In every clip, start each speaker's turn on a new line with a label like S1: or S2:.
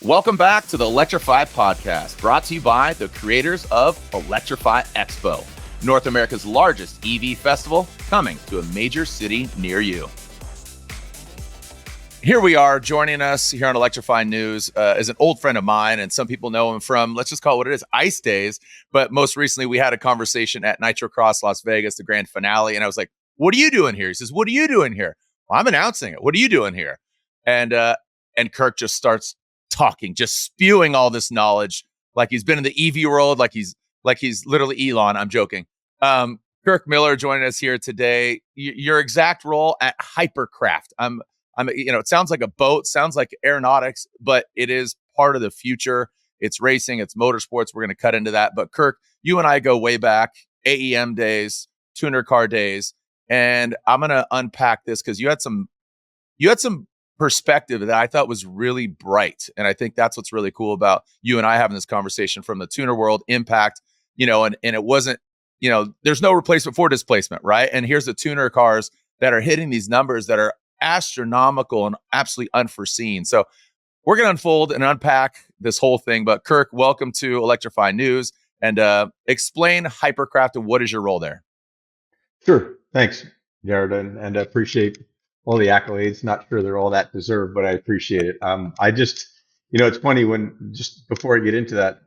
S1: Welcome back to the Electrify podcast, brought to you by the creators of Electrify Expo, North America's largest EV festival, coming to a major city near you. Here we are. Joining us here on Electrify News is an old friend of mine, and some people know him from, let's just call it what it is, Ice Days. But most recently, we had a conversation at Nitrocross Las Vegas, the grand finale, and I was like, "What are you doing here?" He says, "What are you doing here?" Well, I'm announcing it. What are you doing here? And Kirk just starts talking, just spewing all this knowledge, like he's been in the EV world, like he's literally Elon. I'm joking. Kirk Miller joining us here today. Your exact role at Hypercraft. It sounds like a boat, sounds like aeronautics, but it is part of the future. It's racing, it's motorsports. We're going to cut into that. But Kirk, you and I go way back, AEM days, tuner car days, and I'm going to unpack this because you had some perspective that I thought was really bright. And I think that's what's really cool about you and I having this conversation from the tuner world impact, and it wasn't, there's no replacement for displacement, right? And here's the tuner cars that are hitting these numbers that are astronomical and absolutely unforeseen. So we're going to unfold and unpack this whole thing. But Kirk, welcome to Electrify News, and explain Hypercraft and what is your role there?
S2: Sure. Thanks, Jarod, and I appreciate all the accolades. Not sure they're all that deserved, but I appreciate it. I just, it's funny just before I get into that,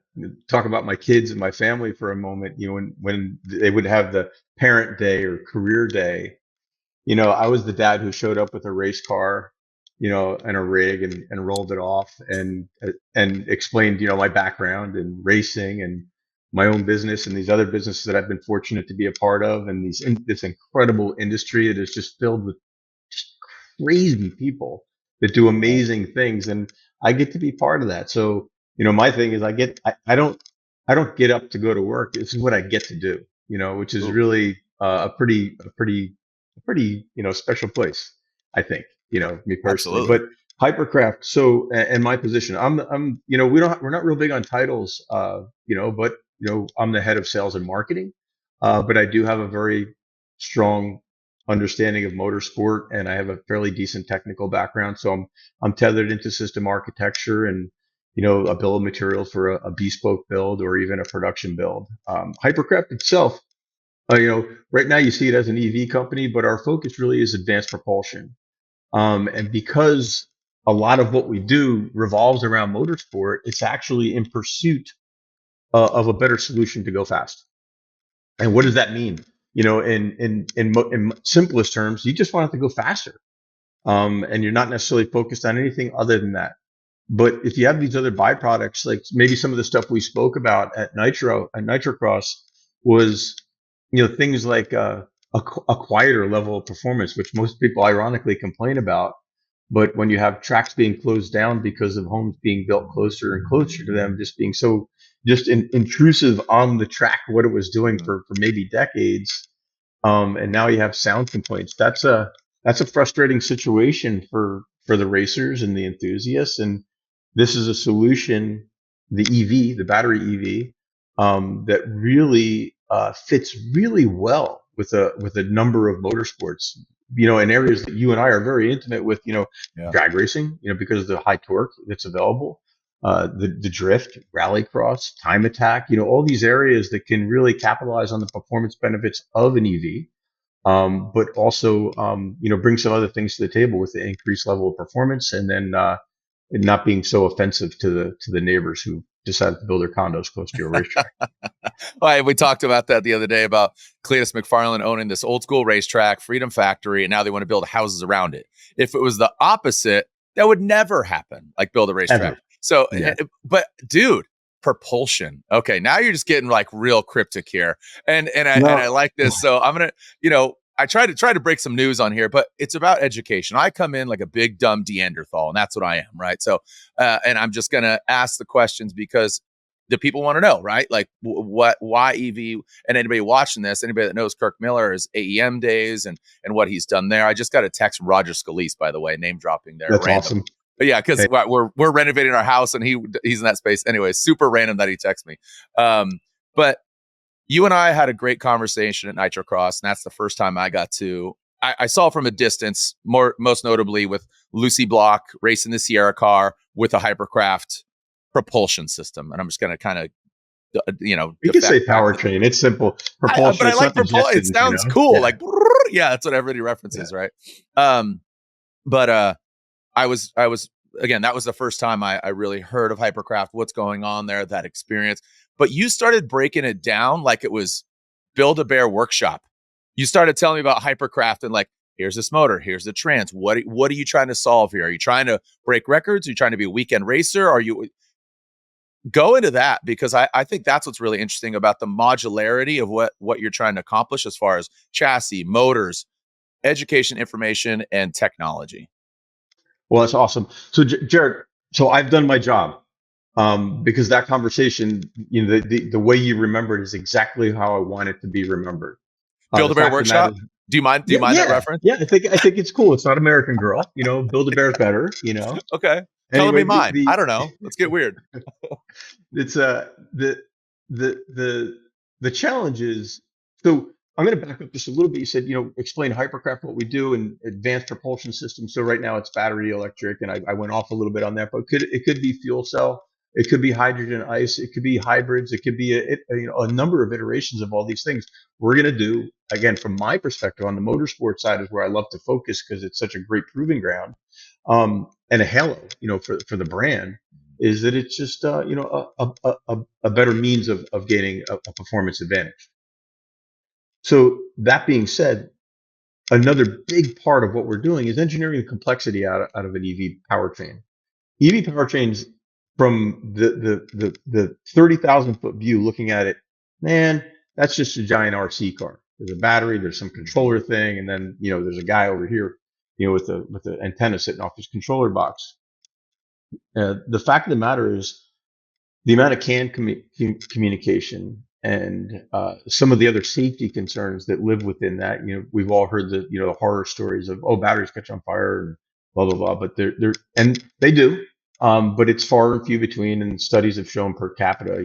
S2: talk about my kids and my family for a moment. When they would have the parent day or career day, I was the dad who showed up with a race car, and a rig and rolled it off and explained, my background in racing and my own business and these other businesses that I've been fortunate to be a part of, and this incredible industry that is just filled with just crazy people that do amazing things, and I get to be part of that. So, my thing is I don't get up to go to work. This is what I get to do, which is really a pretty special place, I think, me personally.
S1: Absolutely.
S2: But Hypercraft, so and my position, we're not real big on titles, but I'm the head of sales and marketing, but I do have a very strong understanding of motorsport, and I have a fairly decent technical background. So I'm tethered into system architecture and a bill of materials for a bespoke build or even a production build. Hypercraft itself, right now you see it as an EV company, but our focus really is advanced propulsion. And because a lot of what we do revolves around motorsport, it's actually in pursuit of a better solution to go fast. And what does that mean? In simplest terms, you just want it to go faster. And you're not necessarily focused on anything other than that. But if you have these other byproducts, like maybe some of the stuff we spoke about at Nitrocross was, things like a quieter level of performance, which most people ironically complain about. But when you have tracks being closed down because of homes being built closer and closer to them, just being so intrusive on the track, what it was doing for maybe decades, and now you have sound complaints. That's a frustrating situation for the racers and the enthusiasts. And this is a solution, the EV, the battery EV, that really fits really well with a number of motorsports, in areas that you and I are very intimate with, drag racing, because of the high torque that's available, the drift, rallycross, time attack, all these areas that can really capitalize on the performance benefits of an EV, but also, bring some other things to the table with the increased level of performance, and then it not being so offensive to the neighbors who decided to build their condos close to a racetrack.
S1: Well, we talked about that the other day about Cletus McFarland owning this old school racetrack, Freedom Factory, and now they want to build houses around it. If it was the opposite, that would never happen, like build a racetrack.
S2: Ever.
S1: So,
S2: Yeah.
S1: but dude, propulsion. Okay, now you're just getting like real cryptic here, and I like this. So I'm gonna, I try to break some news on here, but it's about education. I come in like a big dumb Neanderthal, and that's what I am, right? So, and I'm just gonna ask the questions because the people want to know, right? Like why EV, and anybody watching this, anybody that knows Kirk Miller is AEM days and what he's done there. I just got a text from Roger Scalise, by the way, name dropping there.
S2: That's
S1: random.
S2: awesome.
S1: But yeah, because
S2: Hey.
S1: we're renovating our house and he's in that space. Anyway, super random that he texts me. But you and I had a great conversation at Nitrocross, and that's the first time I got to. I saw from a distance, most notably with Lucy Block racing the Sierra car with a Hypercraft propulsion system, and I'm just going to kind of
S2: You can say
S1: defect back to.
S2: powertrain. It's simple.
S1: But
S2: Propulsion.
S1: I
S2: It's
S1: like
S2: not
S1: propulsion.
S2: injected.
S1: It sounds cool,
S2: Yeah.
S1: like yeah, that's what everybody
S2: Yeah.
S1: references, right? But I was again, that was the first time I really heard of Hypercraft, what's going on there, that experience. But you started breaking it down like it was Build-A-Bear workshop. You started telling me about Hypercraft and like, here's this motor, here's the trans. What are you trying to solve here? Are you trying to break records? Are you trying to be a weekend racer? Are you go into that? Because I think that's what's really interesting about the modularity of what you're trying to accomplish as far as chassis, motors, education, information, and technology.
S2: Well, that's awesome. So, Jared, so I've done my job, because that conversation, the way you remember it is exactly how I want it to be remembered. The
S1: Build-A-Bear
S2: fact of the matter
S1: workshop.
S2: is,
S1: Do you mind? Do you
S2: yeah,
S1: mind that
S2: yeah,
S1: reference?
S2: yeah. I think it's cool. It's not American Girl, Build a Bear better,
S1: Okay. Color me
S2: Anyway,
S1: mine. I don't know. Let's get weird.
S2: it's the the challenge is, so I'm going to back up just a little bit. You said, explain Hypercraft, what we do, and advanced propulsion systems. So right now it's battery electric, and I went off a little bit on that, but it could be fuel cell, it could be hydrogen ice, it could be hybrids, it could be a number of iterations of all these things. We're going to do, again, from my perspective on the motorsport side is where I love to focus because it's such a great proving ground, and a halo, for the brand, is that it's just a better means of gaining a performance advantage. So that being said, another big part of what we're doing is engineering the complexity out of an EV powertrain. EV powertrains, from the 30,000 foot view looking at it, man, that's just a giant RC car. There's a battery, there's some controller thing, and then there's a guy over here, with the antenna sitting off his controller box. The fact of the matter is, the amount of communication and some of the other safety concerns that live within that. We've all heard the horror stories of, oh, batteries catch on fire and blah blah blah, but and they do, but it's far and few between. And studies have shown per capita,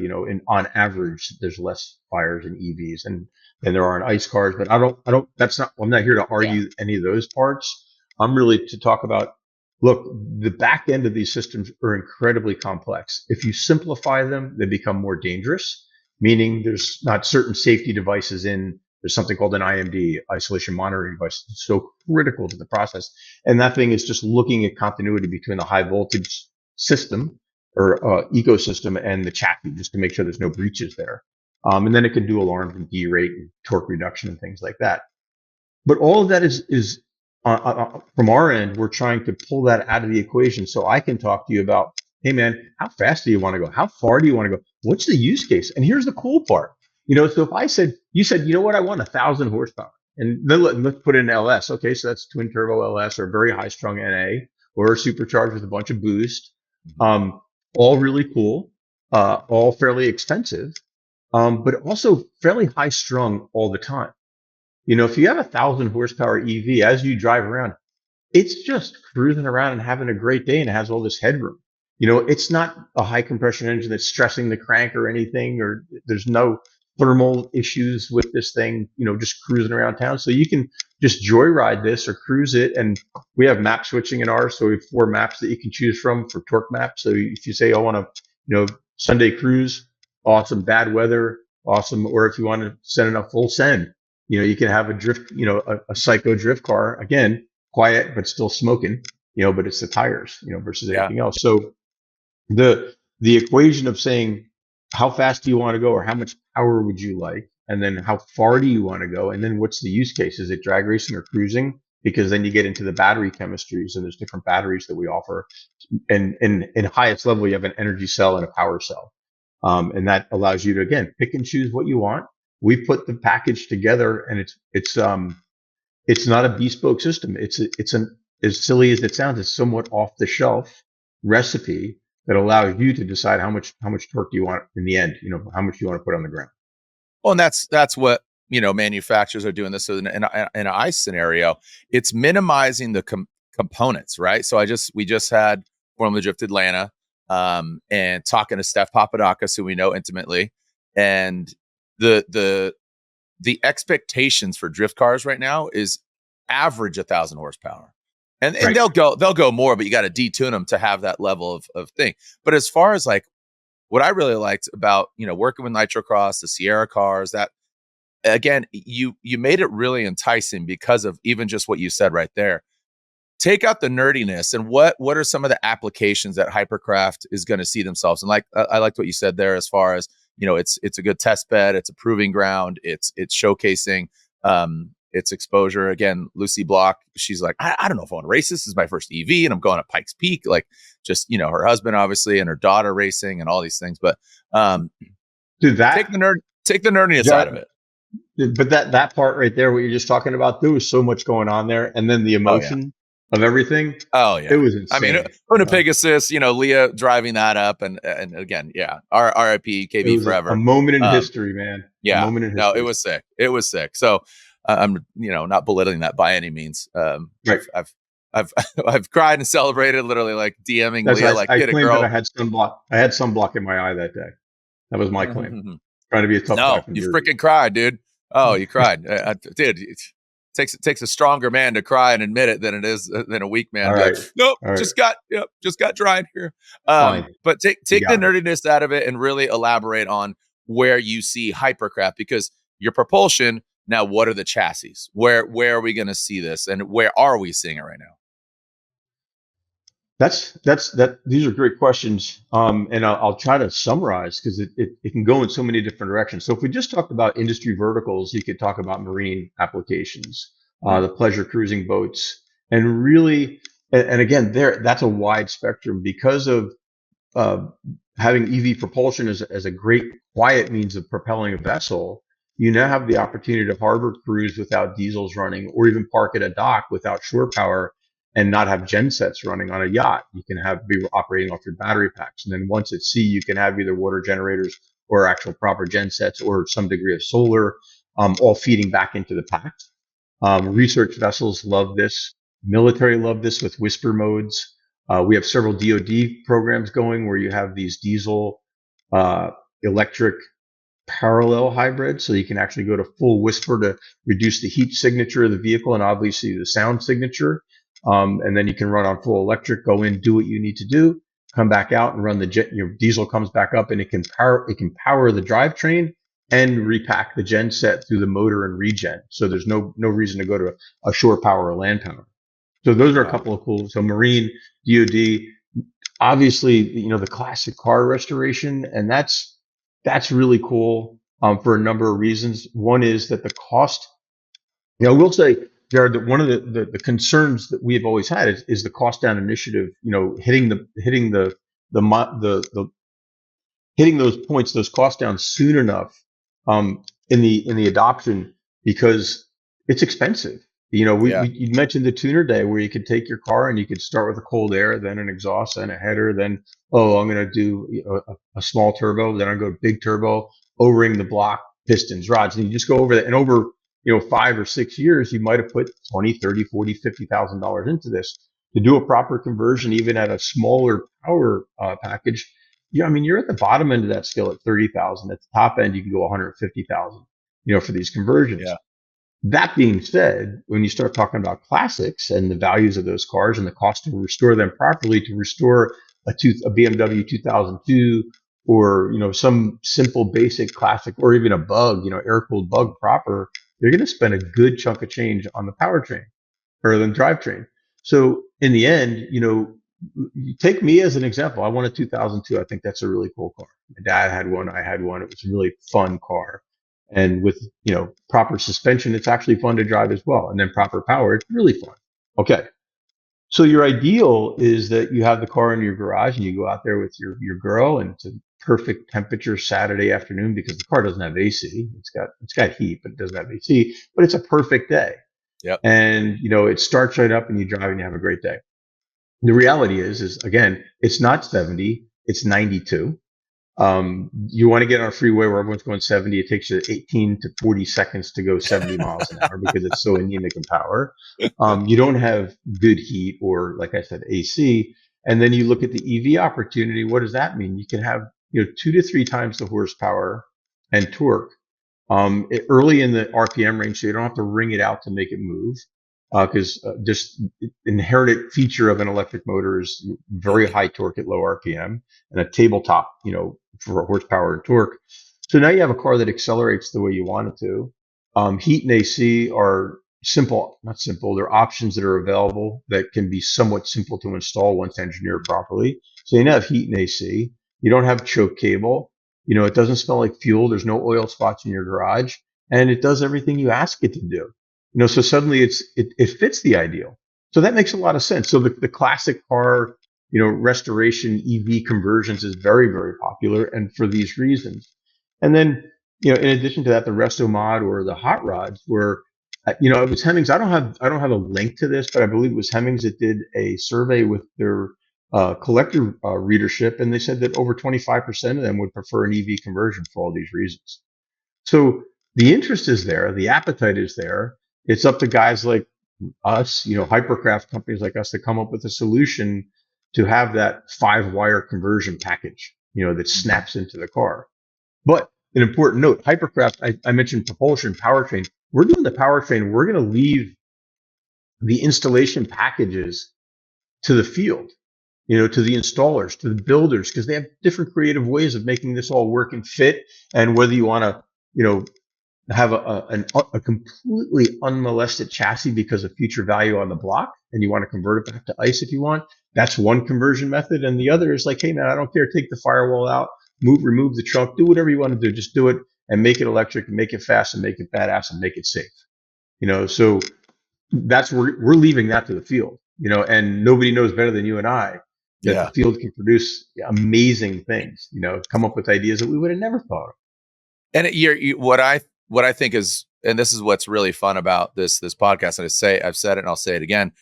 S2: on average, there's less fires in EVs than there are in ICE cars. But I'm not here to
S1: Yeah.
S2: argue any of those parts. I'm really to talk about, look, the back end of these systems are incredibly complex. If you simplify them, they become more dangerous, meaning there's not certain safety devices in. There's something called an IMD, isolation monitoring device. It's so critical to the process. And that thing is just looking at continuity between the high voltage system or ecosystem and the chassis, just to make sure there's no breaches there. And then it can do alarms and derate and torque reduction and things like that. But all of that is from our end, we're trying to pull that out of the equation so I can talk to you about, hey man, how fast do you want to go? How far do you want to go? What's the use case? And here's the cool part. So if you said, you know what, I want 1,000 horsepower, and then let's put in LS. Okay, so that's twin turbo LS or very high strung NA or supercharged with a bunch of boost. All really cool, all fairly expensive, but also fairly high strung all the time. If you have 1,000 horsepower EV, as you drive around, it's just cruising around and having a great day, and it has all this headroom. It's not a high compression engine that's stressing the crank or anything, or there's no thermal issues with this thing, just cruising around town. So you can just joyride this or cruise it. And we have map switching in ours. So we have 4 maps that you can choose from for torque maps. So if you say, I want to, Sunday cruise, awesome, bad weather, awesome. Or if you want to send it a full send, you can have a drift, a psycho drift car, again, quiet, but still smoking, but it's the tires, versus anything else. So the equation of saying, how fast do you want to go, or how much power would you like? And then how far do you want to go? And then what's the use case? Is it drag racing or cruising? Because then you get into the battery chemistries, and there's different batteries that we offer. And in highest level, you have an energy cell and a power cell. And that allows you to, again, pick and choose what you want. We put the package together, and it's not a bespoke system. It's as silly as it sounds, it's somewhat off the shelf recipe that allows you to decide how much torque do you want in the end, how much you want to put on the ground.
S1: Well, and that's what manufacturers are doing this in an ICE scenario. It's minimizing the components, right? So we just had Formula Drift Atlanta, and talking to Steph Papadakis, who we know intimately, and the expectations for drift cars right now is average 1,000 horsepower. And
S2: Right.
S1: they'll go more, but you got to detune them to have that level of thing. But as far as like what I really liked about, working with Nitrocross, the Sierra cars, that again, you made it really enticing because of even just what you said right there. Take out the nerdiness, and what are some of the applications that Hypercraft is going to see themselves? And like I liked what you said there, as far as, it's a good test bed, it's a proving ground, it's showcasing its exposure. Again, Lucy Block, she's like, I don't know if I want to race. This is my first EV, and I'm going at Pikes Peak. Like, just, her husband obviously and her daughter racing and all these things. But
S2: Dude,
S1: take the nerdiness out of it.
S2: but that part right there, what you're just talking about, there was so much going on there, and then the
S1: Oh yeah.
S2: emotion of everything.
S1: Oh yeah.
S2: It was
S1: I mean,
S2: insane.
S1: Una Pegasus, Leah driving that up, and again, yeah, RIP
S2: It
S1: KB
S2: was a
S1: forever.
S2: moment in history, man. A
S1: Yeah,
S2: moment in
S1: no, it
S2: history.
S1: was sick. It was sick. So I'm, not belittling that by any means.
S2: Right.
S1: I've I've cried and celebrated, literally like DMing
S2: That's
S1: Leah,
S2: why
S1: like,
S2: I
S1: get it,
S2: claimed that
S1: girl.
S2: I had sunblock. I had sunblock in my eye that day. That was my claim. Trying to be a tough guy
S1: No,
S2: from
S1: you
S2: Jersey.
S1: freaking cried, dude. Oh, you cried, dude. It takes a stronger man to cry and admit it than a weak man.
S2: All
S1: To be like,
S2: right.
S1: nope,
S2: All right.
S1: just got dried here.
S2: Fine.
S1: But
S2: You
S1: take the
S2: got me.
S1: nerdiness out of it and really elaborate on where you see Hypercraft, because your propulsion. Now, what are the chassis? Where are we going to see this, and where are we seeing it right now?
S2: That. These are great questions. And I'll try to summarize because it can go in so many different directions. So if we just talked about industry verticals, you could talk about marine applications, the pleasure cruising boats, and really, and again, that's a wide spectrum because of uh, having EV propulsion as a great quiet means of propelling a vessel. You now have the opportunity to harbor cruise without diesels running, or even park at a dock without shore power and not have gensets running on a yacht. You can be operating off your battery packs. And then once at sea, you can have either water generators or actual proper gensets or some degree of solar, all feeding back into the packs. Research vessels love this. Military love this with whisper modes. We have several DoD programs going where you have these diesel, electric parallel hybrids. So you can actually go to full whisper to reduce the heat signature of the vehicle and obviously the sound signature. And then you can run on full electric, go in, do what you need to do, come back out and run the jet. Diesel comes back up and it can power the drivetrain and repack the gen set through the motor and regen. So there's no reason to go to a shore power or land power. So those are a couple of cool. So marine, DoD, obviously, the classic car restoration, and that's really cool for a number of reasons. One is that the cost. I will say, Jarod, that one of the concerns that we have always had is the cost down initiative. Hitting the hitting those points, those costs down soon enough in the adoption, because it's expensive. You mentioned the tuner day where you could take your car and you could start with a cold air, then an exhaust, then a header, then I'm going to do a small turbo, then I go big turbo, O-ring the block, pistons, rods, and you just go over that. And over 5 or 6 years, you might have put 20, 30, 40, $50,000 into this to do a proper conversion, even at a smaller power package. Yeah, I mean, you're at the bottom end of that scale at 30,000. At the top end, you can go 150,000, for these conversions.
S1: Yeah.
S2: That being said, when you start talking about classics and the values of those cars and the cost to restore them properly, to restore a BMW 2002 or, some simple basic classic, or even a bug, air-cooled bug proper, you're going to spend a good chunk of change on the powertrain or the drivetrain. So in the end, you take me as an example. I want a 2002. I think that's a really cool car. My dad had one. I had one. It was a really fun car. And with, proper suspension, it's actually fun to drive as well. And then proper power, it's really fun. Okay. So your ideal is that you have the car in your garage and you go out there with your girl, and it's a perfect temperature Saturday afternoon because the car doesn't have AC. It's got heat, but it doesn't have AC, but it's a perfect day.
S1: Yep.
S2: And, it starts right up and you drive and you have a great day. The reality is again, it's not 70, it's 92. You want to get on a freeway where everyone's going 70. It takes you 18 to 40 seconds to go 70 miles an hour because it's so anemic in power. You don't have good heat or, like I said, AC. And then you look at the EV opportunity. What does that mean? You can have, 2 to 3 times the horsepower and torque early in the RPM range, so you don't have to wring it out to make it move. Because just inherent feature of an electric motor is very high torque at low RPM, and a tabletop, for horsepower and torque. So now you have a car that accelerates the way you want it to. Heat and AC are simple, not simple. They're options that are available that can be somewhat simple to install once engineered properly. So you now have heat and AC. You don't have choke cable. It doesn't smell like fuel. There's no oil spots in your garage, and it does everything you ask it to do. So suddenly it fits the ideal. So that makes a lot of sense. So the classic car, restoration EV conversions is very, very popular, and for these reasons. And then, in addition to that, the resto mod or the hot rods were, it was Hemmings. I don't have a link to this, but I believe it was Hemmings that did a survey with their collector readership, and they said that over 25% of them would prefer an EV conversion for all these reasons. So the interest is there, the appetite is there. It's up to guys like us, Hypercraft companies like us, to come up with a solution to have that 5-wire conversion package, that snaps into the car. But an important note, Hypercraft, I mentioned propulsion, powertrain. We're doing the powertrain. We're going to leave the installation packages to the field, to the installers, to the builders, because they have different creative ways of making this all work and fit. And whether you want to, have a completely unmolested chassis because of future value on the block, and you want to convert it back to ICE if you want, that's one conversion method. And the other is like, hey man, I don't care, take the firewall out, remove the trunk, do whatever you want to do, just do it and make it electric and make it fast and make it badass and make it safe. So that's where we're leaving that to the field, and nobody knows better than you and I that the field can produce amazing things, come up with ideas that we would have never thought of.
S1: And what I think is, and this is what's really fun about this podcast, and I've said it and I'll say it again,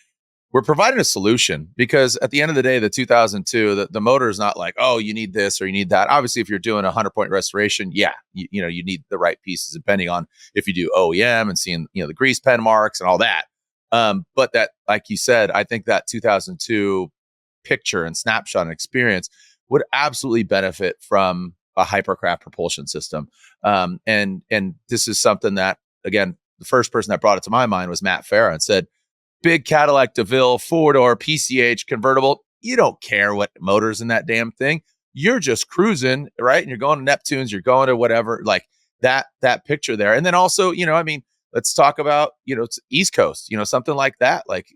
S1: we're providing a solution, because at the end of the day, the 2002, the motor is not like, oh, you need this or you need that. Obviously, if you're doing a 100-point restoration, yeah, you need the right pieces, depending on if you do OEM and seeing, the grease pen marks and all that. But that, like you said, I think that 2002 picture and snapshot and experience would absolutely benefit from a Hypercraft propulsion system. And this is something that, again, the first person that brought it to my mind was Matt Farah, and said, big Cadillac DeVille, 4-door PCH convertible. You don't care what motor's in that damn thing. You're just cruising, right? And you're going to Neptunes, you're going to whatever, like that picture there. And then also, let's talk about, it's East Coast, something like that. Like,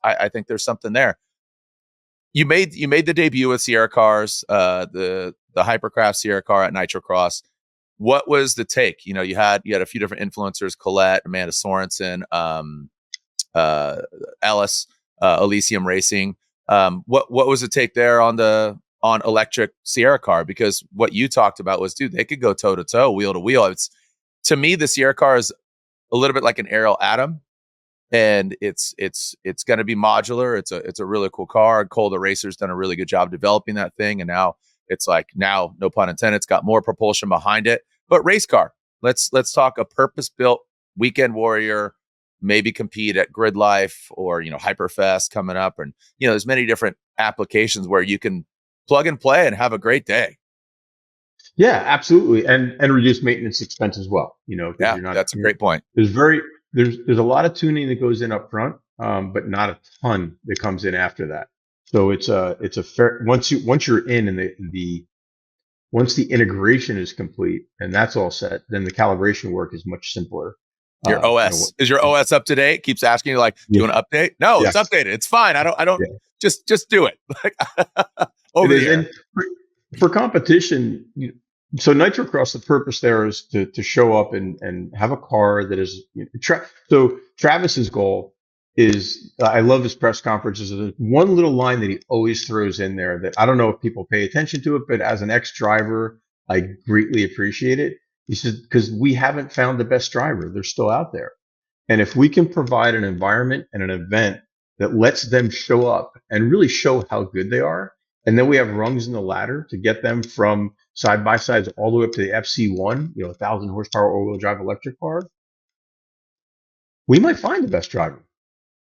S1: I think there's something there. You made the debut with Sierra cars, the Hypercraft Sierra car at Nitro Cross. What was the take? You had a few different influencers, Colette, Amanda Sorensen, Ellis, Elysium Racing. What was the take there on electric Sierra car? Because what you talked about was, dude, they could go toe to toe, wheel to wheel. It's, to me, the Sierra car is a little bit like an Aerial Atom, and it's going to be modular. It's a really cool car. Cole the Racer's done a really good job developing that thing, and now it's like, no pun intended, it's got more propulsion behind it. But race car, let's talk a purpose-built weekend warrior, maybe compete at Grid Life or Hyperfest coming up, and there's many different applications where you can plug and play and have a great day.
S2: Yeah, absolutely, and reduce maintenance expense as well.
S1: Yeah, that's a great point.
S2: There's a lot of tuning that goes in up front, but not a ton that comes in after that. So it's a fair, once you're in, and once the integration is complete and that's all set, then the calibration work is much simpler.
S1: Your OS is your OS up to date? Keeps asking you, like, do you want to update? No, yes. It's updated. It's fine. I don't. Yeah. Just do it. Over the air.
S2: For competition, so Nitro Cross, the purpose there is to show up and have a car that is. So Travis's goal is, I love his press conferences. There's one little line that he always throws in there that I don't know if people pay attention to it, but as an ex-driver, I greatly appreciate it. He says, because we haven't found the best driver. They're still out there. And if we can provide an environment and an event that lets them show up and really show how good they are, and then we have rungs in the ladder to get them from side-by-sides all the way up to the FC1, 1,000 horsepower all-wheel drive electric car, we might find the best driver.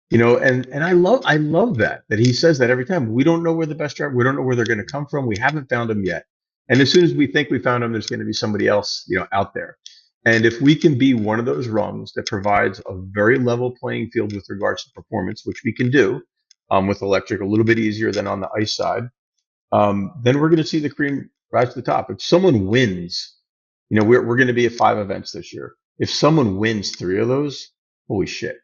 S2: And I love that he says that every time. We don't know where the best driver, we don't know where they're going to come from. We haven't found them yet. And as soon as we think we found them, there's going to be somebody else, out there. And if we can be one of those rungs that provides a very level playing field with regards to performance, which we can do with electric a little bit easier than on the ICE side, then we're going to see the cream rise to the top. If someone wins, we're going to be at 5 events this year. If someone wins 3 of those, holy shit,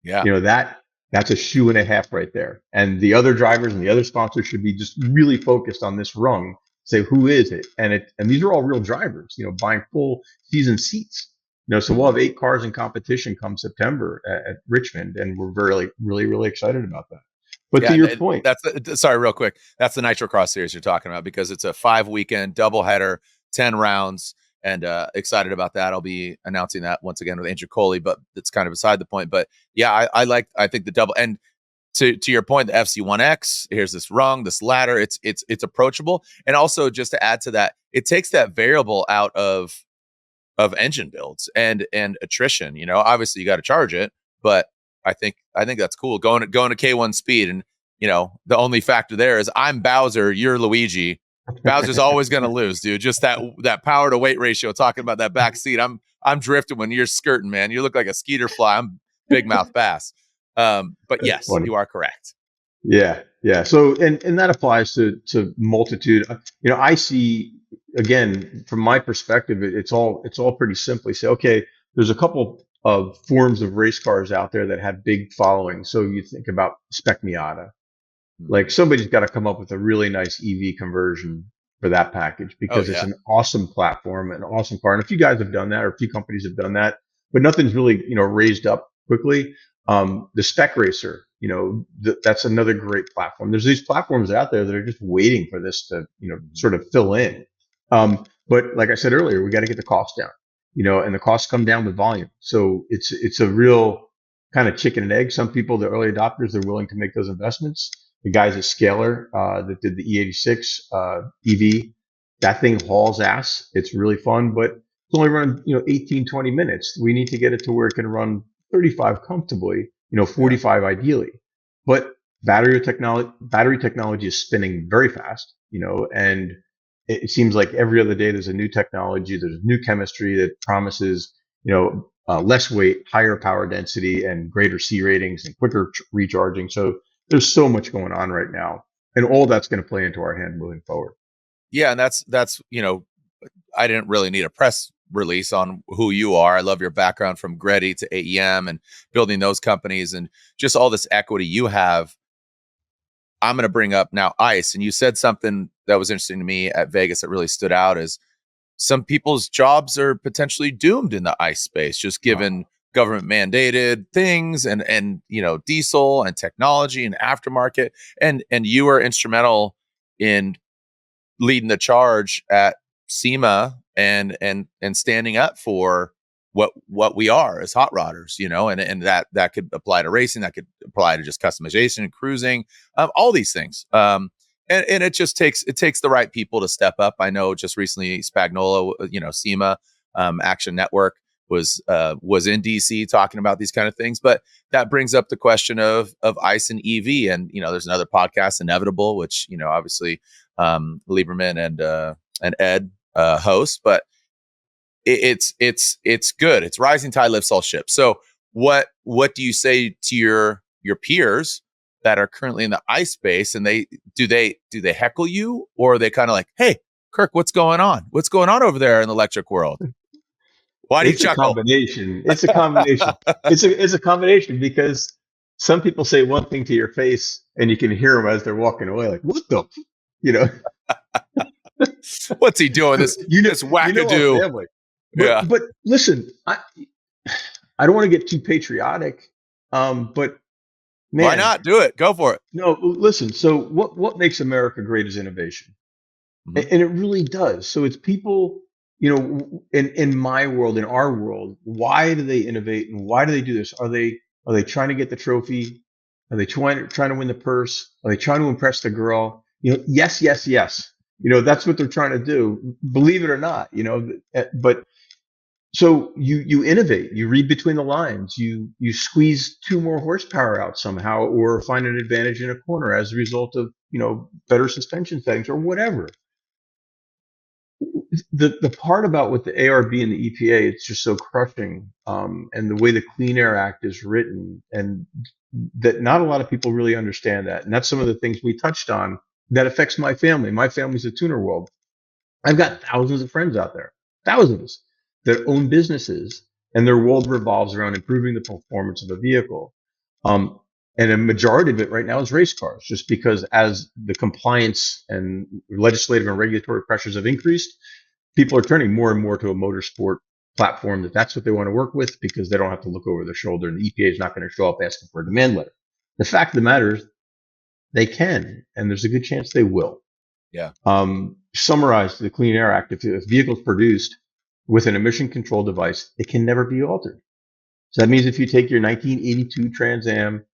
S1: Yeah.
S2: you know that that's a shoe and a half right there. And the other drivers and the other sponsors should be just really focused on this rung. Say who is it? And these are all real drivers, buying full season seats. So we'll have 8 cars in competition come September at Richmond, and we're really, really, really excited about that. But
S1: Yeah,
S2: to your
S1: and
S2: point,
S1: sorry, real quick. That's the Nitro Cross series you're talking about because it's a 5 weekend doubleheader, 10 rounds, and excited about that. I'll be announcing that once again with Andrew Coley, but it's kind of beside the point. But yeah, I think the double, and to your point, the FC1X, here's this rung, this ladder, it's approachable. And also just to add to that, it takes that variable out of engine builds and attrition. Obviously you got to charge it, but I think that's cool. Going to K1 speed, and the only factor there is I'm Bowser, you're Luigi. Bowser's always going to lose, dude. Just that power to weight ratio. Talking about that back seat, I'm drifting when you're skirting, man. You look like a skeeter fly. I'm big mouth bass. But
S2: that's
S1: yes,
S2: funny.
S1: you are correct.
S2: Yeah, yeah. So and that applies to multitude. I see, again, from my perspective, it's all pretty simply say, okay, there's a couple of forms of race cars out there that have big followings. So you think about Spec Miata. Like somebody's got to come up with a really nice EV conversion for that package
S1: Oh
S2: because it's
S1: yeah,
S2: an awesome platform, an awesome car. And a few guys have done that, or a few companies have done that, but nothing's really, raised up quickly. The Spec Racer, that's another great platform. There's these platforms out there that are just waiting for this to, sort of fill in. But like I said earlier, we got to get the cost down, and the costs come down with volume. So it's a real kind of chicken and egg. Some people, the early adopters, they're willing to make those investments. The guys at Scalar that did the E86 EV, that thing hauls ass. It's really fun, but it's only run 18, 20 minutes. We need to get it to where it can run 35 comfortably,
S1: yeah.
S2: 45 ideally. But battery technology is spinning very fast, and it seems like every other day there's a new technology, there's new chemistry that promises, less weight, higher power density, and greater C ratings and quicker recharging. So there's so much going on right now, and all that's going to play into our hand moving forward.
S1: Yeah, and that's I didn't really need a press release on who you are. I love your background from Greddy to AEM and building those companies and just all this equity you have. I'm going to bring up now ICE, and you said something that was interesting to me at Vegas that really stood out is some people's jobs are potentially doomed in the ICE space, just given government mandated things and diesel and technology and aftermarket. And you were instrumental in leading the charge at SEMA and standing up for what we are as hot rodders, and that could apply to racing, that could apply to just customization and cruising, all these things. And it just takes the right people to step up. I know just recently Spagnola, SEMA, Action Network was in DC talking about these kind of things. But that brings up the question of ICE and EV. And there's another podcast, Inevitable, which obviously Lieberman and Ed host, but it's good. It's rising tide lifts all ships. So what do you say to your peers that are currently in the ICE space, and do they heckle you, or are they kind of like, hey, Kirk, what's going on? What's going on over there in the electric world? Why do you
S2: It's a
S1: chuckle?
S2: combination. It's a combination. It's a combination because some people say one thing to your face, and you can hear them as they're walking away, like, "What the?" You know,
S1: What's he doing? This
S2: our
S1: wackadoo.
S2: family.
S1: Yeah.
S2: But listen, I don't want to get too patriotic, but
S1: Why
S2: man,
S1: not? Do it. Go for it.
S2: no, listen. So what makes America great is innovation.
S1: Mhm.
S2: And it really does. So it's people, in my world, in our world, why do they innovate and why do they do this? Are they trying to get the trophy? Are they trying to win the purse? Are they trying to impress the girl? Yes, yes, yes. That's what they're trying to do. Believe it or not, but so you innovate, you read between the lines, you squeeze 2 more horsepower out somehow, or find an advantage in a corner as a result of, better suspension settings or whatever. The part about with the ARB and the EPA, it's just so crushing, and the way the Clean Air Act is written, and that not a lot of people really understand that, and that's some of the things we touched on that affects my family. My family's a tuner world. I've got thousands of friends out there, thousands that own businesses, and their world revolves around improving the performance of a vehicle. Um, and a majority of it right now is race cars, just because as the compliance and legislative and regulatory pressures have increased, people are turning more and more to a motorsport platform that's what they want to work with because they don't have to look over their shoulder and the EPA is not going to show up asking for a demand letter. The fact of the matter is they can, and there's a good chance they will.
S1: Yeah.
S2: Summarize the Clean Air Act. If a vehicle is produced with an emission control device, it can never be altered. So that means if you take your 1982 Trans Am,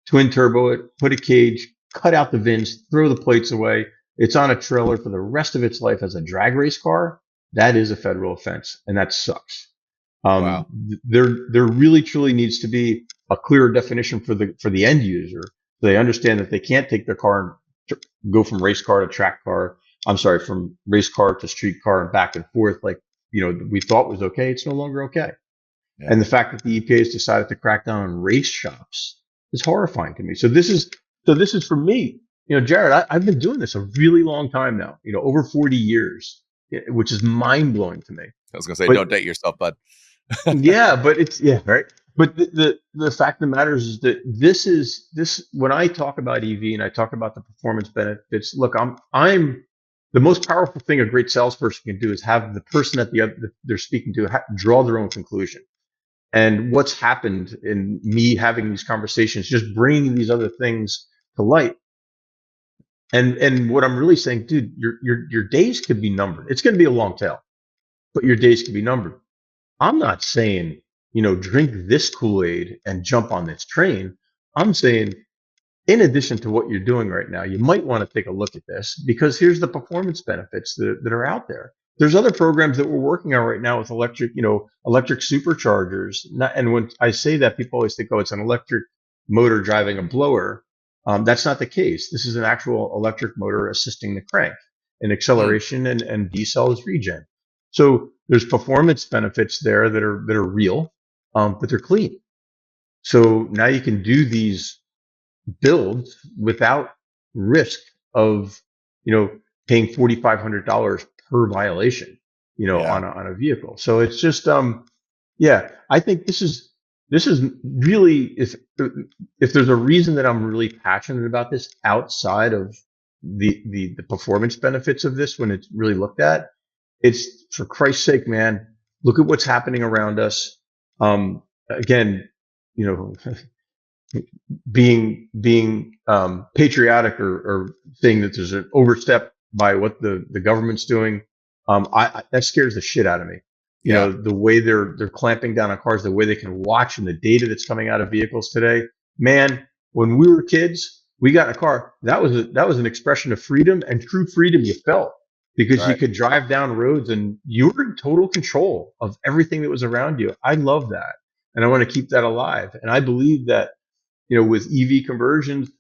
S2: twin turbo it, put a cage, cut out the VINs, throw the plates away, it's on a trailer for the rest of its life as a drag race car, that is a federal offense, and that sucks.
S1: Wow.
S2: There really truly needs to be a clearer definition for the end user, so they understand that they can't take their car and go from race car to track car. I'm sorry, from race car to street car and back and forth, like we thought was okay. It's no longer okay.
S1: Yeah.
S2: And the fact that the EPA has decided to crack down on race shops is horrifying to me. So this is for me, Jarod. I've been doing this a really long time now. Over 40 years, which is mind blowing to me.
S1: I was gonna say,
S2: But
S1: don't date yourself, bud.
S2: yeah, but it's yeah, right. But the fact of the matter is that this when I talk about EV and I talk about the performance benefits. Look, I'm the most powerful thing a great salesperson can do is have the person that they're speaking to draw their own conclusion. And what's happened in me having these conversations, just bringing these other things to light. And what I'm really saying, dude, your days could be numbered. It's going to be a long tail, but your days could be numbered. I'm not saying, drink this Kool-Aid and jump on this train. I'm saying, in addition to what you're doing right now, you might want to take a look at this because here's the performance benefits that are out there. There's other programs that we're working on right now with electric superchargers. And when I say that, people always think, oh, it's an electric motor driving a blower. That's not the case. This is an actual electric motor assisting the crank in acceleration and decel is regen. So there's performance benefits there that are real, but they're clean. So now you can do these builds without risk of paying $4,500 per violation
S1: Yeah.
S2: on a vehicle. So it's just yeah, I think this is really, if there's a reason that I'm really passionate about this outside of the performance benefits of this when it's really looked at, it's for Christ's sake, man, look at what's happening around us. Again, you know being patriotic or saying that there's an overstep by what the government's doing. That scares the shit out of me.
S1: Yeah.
S2: The way they're clamping down on cars, the way they can watch, and the data that's coming out of vehicles today. Man, when we were kids, we got in a car. That was an expression of freedom, and true freedom you felt because you
S1: Right.
S2: could drive down roads and you were in total control of everything that was around you. I love that, and I want to keep that alive. And I believe that with EV conversions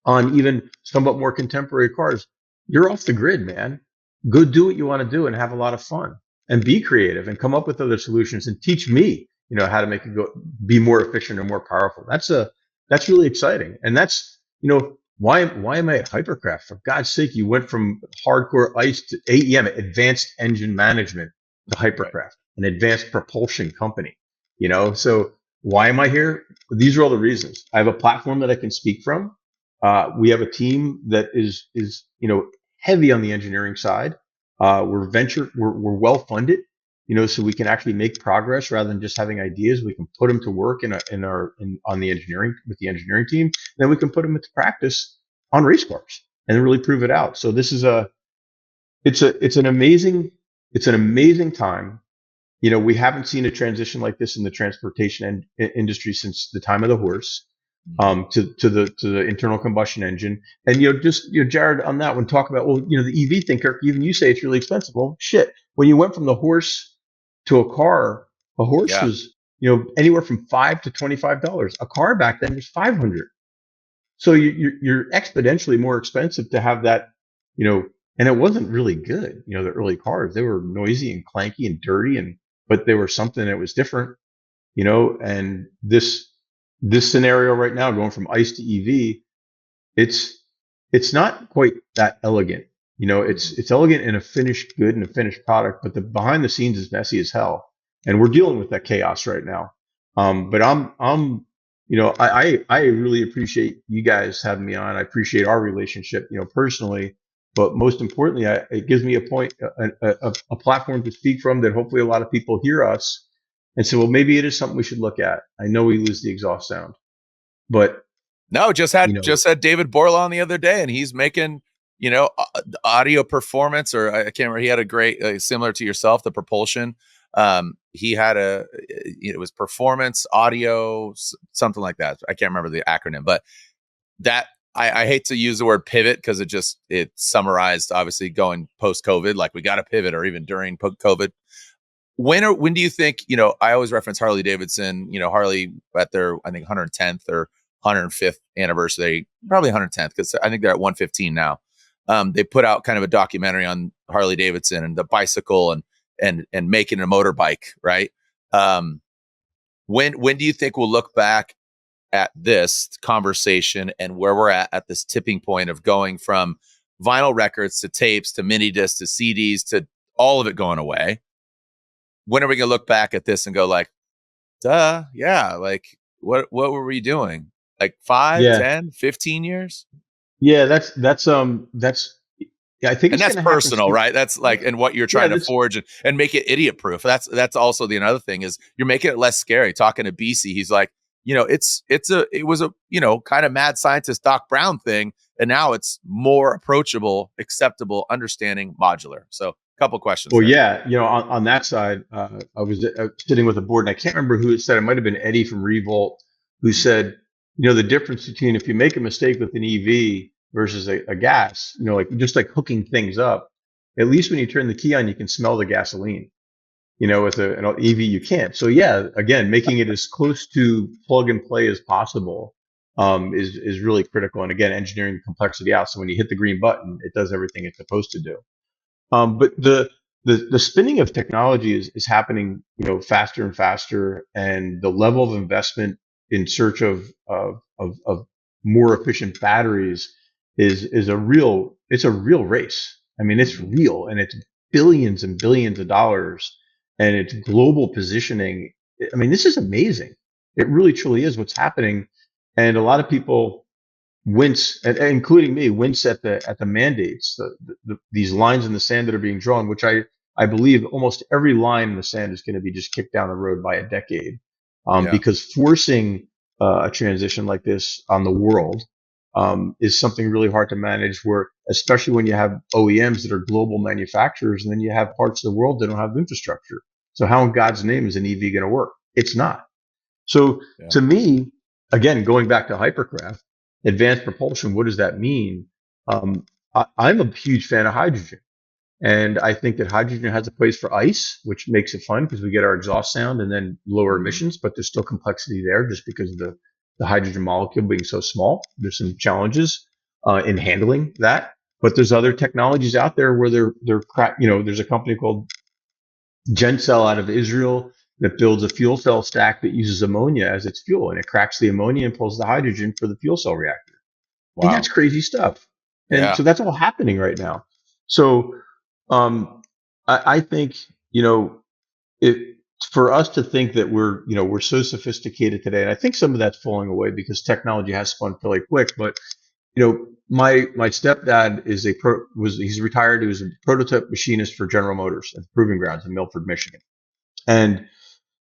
S2: on even somewhat more contemporary cars, you're off the grid, man. Go do what you want to do and have a lot of fun and be creative and come up with other solutions and teach me, how to make it be more efficient and more powerful. That's really exciting. And that's, why am I at Hypercraft? For God's sake, you went from hardcore ICE to AEM, advanced engine management, to
S1: Right.
S2: Hypercraft, an advanced propulsion company, so why am I here? These are all the reasons. I have a platform that I can speak from. We have a team that is heavy on the engineering side. We're well funded, so we can actually make progress rather than just having ideas. We can put them to work on the engineering with the engineering team. Then we can put them into practice on race cars and really prove it out. So this is it's an amazing time. We haven't seen a transition like this in the transportation industry since the time of the horse,
S1: Mhm.
S2: to the internal combustion engine. And just Jarod, on that one, talk about, well, the EV thing, Kirk. Even you say it's really expensive. Well, shit. When you went from the horse to a car, a horse
S1: Yeah.
S2: was anywhere from $5 to $25. A car back then was 500. So you're exponentially more expensive to have that, and it wasn't really good. The early cars, they were noisy and clanky and dirty, but they were something that was different. And this scenario right now, going from ICE to EV, it's not quite that elegant. It's elegant in a finished good and a finished product, but the behind the scenes is messy as hell, and we're
S1: Yeah.
S2: dealing with that chaos right now. But I really appreciate you guys having me on. I appreciate our relationship, personally, but most importantly, it gives me a platform to speak from that hopefully a lot of people hear us and say, well, maybe it is something we should look at. I know we lose the exhaust sound, but
S1: No,
S2: you know,
S1: just had David Borla on the other day, and he's making audio performance, or I can't remember. He had a great similar to yourself, the propulsion. He had it was performance audio, something like that. I can't remember the acronym, but that I hate to use the word pivot because it summarized obviously going post COVID, like we got to pivot, or even during COVID. When do you think, I always reference Harley Davidson, Harley at their, I think 110th or 105th anniversary, probably 110th, because I think they're at 115 now. They put out kind of a documentary on Harley Davidson and the bicycle and making a motorbike, right? Um, when do you think we'll look back at this conversation and where we're at this tipping point of going from vinyl records to tapes to mini discs to CDs to all of it going away? When are we gonna look back at this and go like, duh, yeah, like what were we doing? Like 5,
S2: yeah,
S1: 10, 15 years?
S2: yeah, that's yeah, I think
S1: And
S2: it's
S1: that's
S2: going to happen
S1: personal,
S2: soon.
S1: right? That's like,
S2: Yeah,
S1: and what you're
S2: yeah,
S1: trying to forge and make it idiot proof. That's also the another thing is you're making it less scary. Talking to BC, he's like, it was a kind of mad scientist Doc Brown thing, and now it's more approachable, acceptable, understanding, modular. So a couple questions
S2: well,
S1: there.
S2: yeah, on that side, I was sitting with a board, and I can't remember who it said. It might have been Eddie from Revolt, who said, the difference between if you make a mistake with an EV versus a gas, like just like hooking things up, at least when you turn the key on, you can smell the gasoline. With an EV, you can't. So yeah, again, making it as close to plug and play as possible is really critical. And again, engineering the complexity out. So when you hit the green button, it does everything it's supposed to do. But the spinning of technology is happening, faster and faster, and the level of investment in search of more efficient batteries it's a real race. I mean, it's
S1: Mhm.
S2: real, and it's billions and billions of dollars, and it's global positioning. I mean, this is amazing. It really truly is what's happening, and a lot of people wince, and including me, wince at the mandates, these lines in the sand that are being drawn, which I believe almost every line in the sand is going to be just kicked down the road by a decade,
S1: Yeah.
S2: because forcing a transition like this on the world is something really hard to manage. Where especially when you have OEMs that are global manufacturers, and then you have parts of the world that don't have infrastructure. So how in God's name is an EV going to work? It's not. So
S1: Yeah.
S2: to me, again, going back to Hypercraft, advanced propulsion, what does that mean? I'm a huge fan of hydrogen. And I think that hydrogen has a place for ice, which makes it fun because we get our exhaust sound and then lower
S1: Mhm.
S2: emissions, but there's still complexity there just because of the hydrogen molecule being so small. There's some challenges in handling that. But there's other technologies out there where they're crack. There's a company called Gencell out of Israel that builds a fuel cell stack that uses ammonia as its fuel, and it cracks the ammonia and pulls the hydrogen for the fuel cell reactor. And that's
S1: Wow.
S2: crazy stuff. And
S1: Yeah.
S2: so that's all happening right now. So I think it for us to think that we're so sophisticated today, and I think some of that's falling away because technology has spun fairly quick. But my stepdad he's retired. He was a prototype machinist for General Motors at the Proving Grounds in Milford, Michigan, and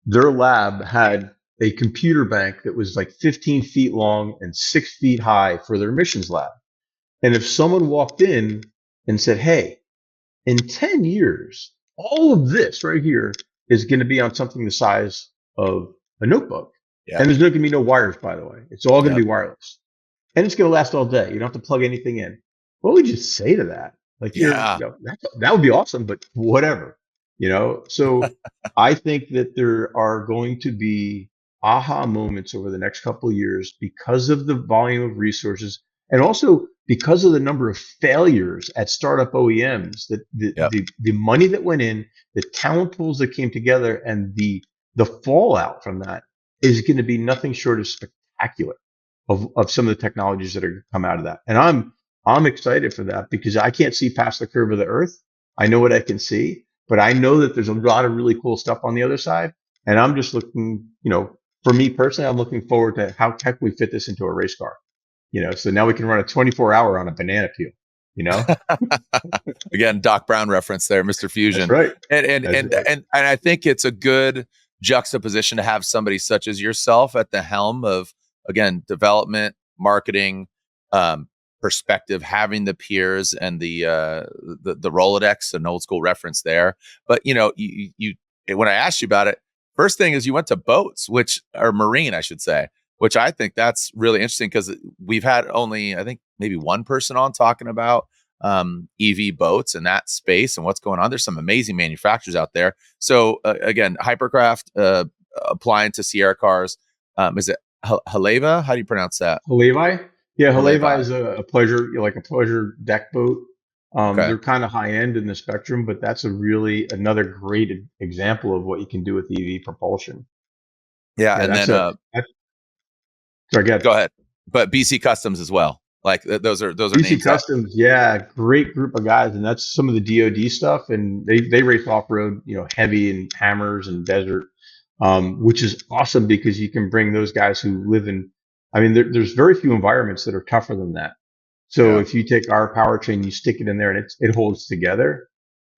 S2: their lab had a computer bank that was like 15 feet long and 6 feet high for their emissions lab. And if someone walked in and said, "Hey, in 10 years, all of this right here is going to be on something the size of a notebook,"
S1: Yeah.
S2: and there's not going to be no wires, by the way. It's all going to
S1: Yep.
S2: be wireless, and it's going to last all day. You don't have to plug anything in. What would you say to that? Like,
S1: Yeah.
S2: that would be awesome, but whatever. So I think that there are going to be aha moments over the next couple of years because of the volume of resources, and also because of the number of failures at startup OEMs, that
S1: Yep.
S2: the money that went in, the talent pools that came together, and the fallout from that is going to be nothing short of spectacular of some of the technologies that are going to come out of that. And I'm excited for that because I can't see past the curve of the earth. I know what I can see, but I know that there's a lot of really cool stuff on the other side. And I'm just looking, for me personally, I'm looking forward to how can we fit this into a race car, so now we can run a 24-hour on a banana peel, you know?
S1: Again, Doc Brown reference there, Mr.
S2: That's
S1: Fusion.
S2: right.
S1: And and
S2: That's
S1: and
S2: right.
S1: and, and I think it's a good juxtaposition to have somebody such as yourself at the helm of, again, development, marketing, um, perspective, having the peers and the Rolodex, an old school reference there. But you when I asked you about it, first thing is you went to boats, which are marine, I should say, which I think that's really interesting because we've had only, I think, maybe one person on talking about EV boats and that space and what's going on. There's some amazing manufacturers out there. So again, Hypercraft applying to Sierra cars. Is it Haleva? How do you pronounce that?
S2: Hawaii? Yeah, Hawaii
S1: Haleva.
S2: is a pleasure, like a pleasure deck boat.
S1: Okay.
S2: They're kind of high end in the spectrum, but that's another great example of what you can do with EV propulsion.
S1: Yeah,
S2: Yeah,
S1: and then
S2: that's so again,
S1: go ahead. But BC Customs as well. Like those are
S2: BC
S1: names that.
S2: Customs, yeah, great group of guys, and that's some of the DoD stuff, and they race off road, heavy and hammers and desert, which is awesome because you can bring those guys who live in. I mean, there's very few environments that are tougher than that. So
S1: Yeah.
S2: if you take our powertrain, you stick it in there, and it holds together.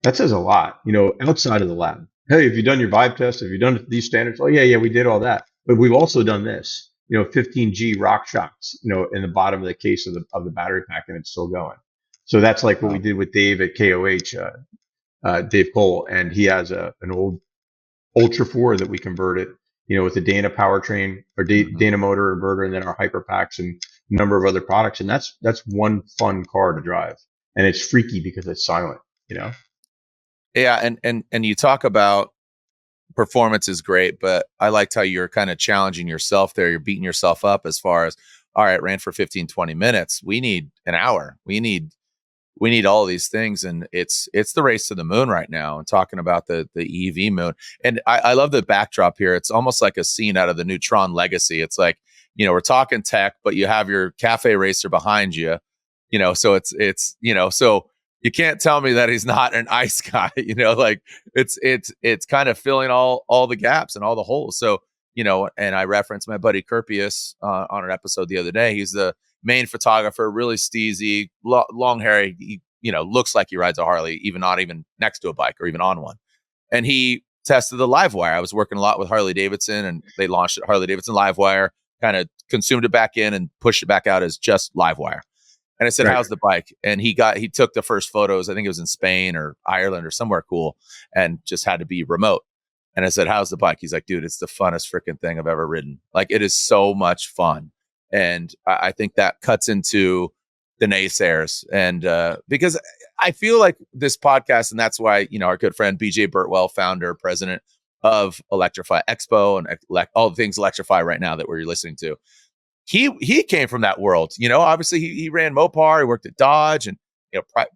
S2: That says a lot, outside of the lab. Hey, have you done your vibe test? Have you done these standards? Oh, yeah, we did all that. But we've also done this, 15G rock shocks, in the bottom of the case of the battery pack, and it's still going. So that's like what we
S1: Wow.
S2: did with Dave at KOH, Dave Cole, and he has an old Ultra 4 that we converted, with the Dana powertrain or
S1: Mhm.
S2: Dana motor inverter, and then our hyper packs and a number of other products. And that's one fun car to drive. And it's freaky because it's silent, you know?
S1: Yeah, and you talk about performance is great, but I liked how you're kind of challenging yourself there. You're beating yourself up as far as, all right, ran for 15, 20 minutes. We need an hour. We need all these things. And it's the race to the moon right now, and talking about the EV moon. And I love the backdrop here. It's almost like a scene out of the Neutron Legacy. It's like, we're talking tech, but you have your cafe racer behind you, so so you can't tell me that he's not an ice guy, like it's kind of filling all the gaps and all the holes. So, and I referenced my buddy Kirpius on an episode the other day. He's the main photographer, really steezy, long hair. He, looks like he rides a Harley, even not even next to a bike or even on one. And he tested the Livewire. I was working a lot with Harley Davidson, and they launched it, Harley Davidson Livewire, kind of consumed it back in and pushed it back out as just Livewire. And I said,
S2: Right.
S1: "How's the bike?" And he took the first photos. I think it was in Spain or Ireland or somewhere cool, and just had to be remote. And I said, "How's the bike?" He's like, "Dude, it's the funnest freaking thing I've ever ridden. Like, it is so much fun." And I think that cuts into the naysayers, and because I feel like this podcast, and that's why our good friend BJ Burtwell, founder, president of Electrify Expo and all the things Electrify right now that we're listening to, he came from that world. Obviously he ran Mopar, he worked at Dodge, and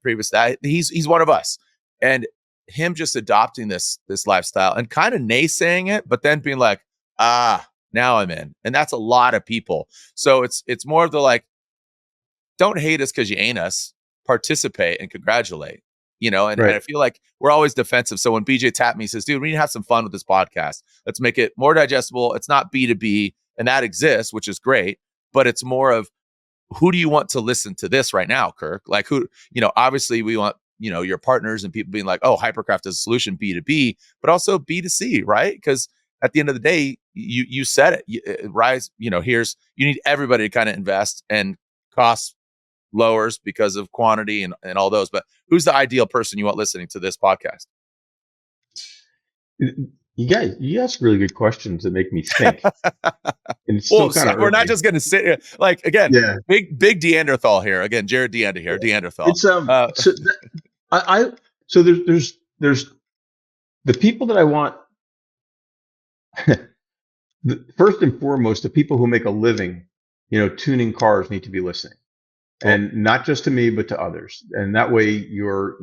S1: previous to that, he's one of us. And him just adopting this lifestyle and kind of naysaying it, but then being like, now I'm in. And that's a lot of people. So it's more of the like, don't hate us because you ain't us. Participate and congratulate. And I
S2: Right.
S1: feel like we're always defensive. So when BJ tapped me, he says, "Dude, we need to have some fun with this podcast. Let's make it more digestible. It's not B2B, and that exists, which is great, but it's more of, who do you want to listen to this right now, Kirk? Like, who, obviously we want, your partners and people being like, oh, Hypercraft is a solution B2B, but also B2C, right? Because at the end of the day, you said it, rise, you need everybody to kind of invest, and cost lowers because of quantity and all those. But who's the ideal person you want listening to this podcast?
S2: You ask really good questions that make me think, and it's still
S1: Well,
S2: kind of
S1: we're not
S2: early.
S1: just going to sit here. Like, again,
S2: Yeah.
S1: big Deanderthal here. Again, Jarod Deanderthal.
S2: It's so I so there's the people that I want. First and foremost, the people who make a living, tuning cars need to be listening,
S1: Well,
S2: and not just to me, but to others. And that way, your